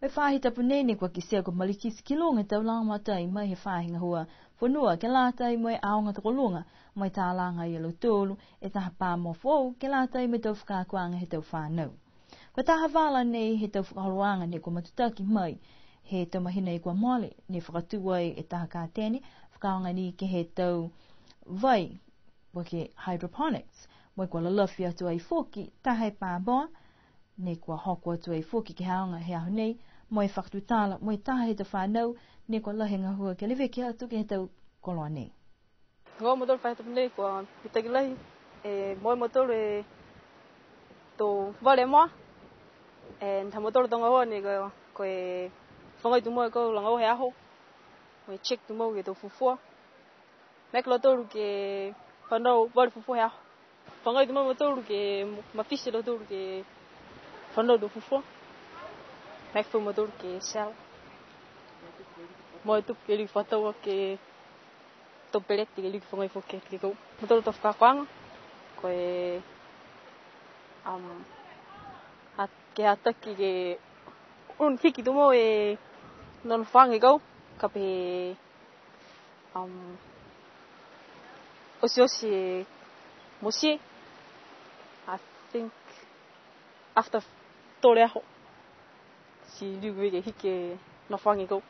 Wai whahi tapu nei kwa kisea ko malikisi kilonga tau langa matai mai he whahinga hua whanua ke lātai mai aonga takolunga mai tā langa i alo tōlu e taha pā mofou ke lātai mai tau whakakuanga he tau whanau. Ko taha wala nei he tau whakaroanga ne ko matutaki mai he tau mahina i kua mole ne whakatuai e taha kā tēne whakaonga ni ke he tau vai wake hydroponics mai kua lalawhi atu ai foki taha e pā boa ne kua hoko atu ai foki ke haonga he ahu nei mai whakatutala mai taha he tau whanau ne kua lahinga hua ke lewe ki atu ke he tau koloa nei. Ngō motor whaita pune kua pitaki lahi e moi motor e tō wale moa e ta motor tonga hoa ne ko e whangai tu moa e kau langa o he aho mo e check tu moa ke tō fufua mek lo toru ke whanau wale fufua he aho whangai tu moa motor ke mawhisi lo toru ke whanau tō fufua mek fu motor ke sel mo e tupu ke li whataua ke tō peleti ke li whangai fuke ke kou motor tō whakakwanga ko e ke ataki ke un hiki tu mo e non whangi kau ka pe osi e mosie I think after tōre aho si liuwe ke hiki non whangi kau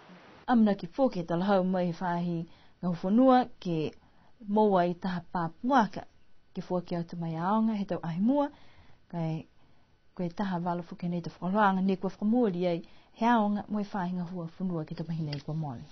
Amna ki fōke talahau mai he whahi ngau whanua ke moa i taha pāpuaka ke fōke atu mai aonga he tau ahimua kai koe taha wala fuke nei te whakaroanga ne kua whakamuari ai he aonga mo e whahinga hua whanua ke te mahina i kua mole.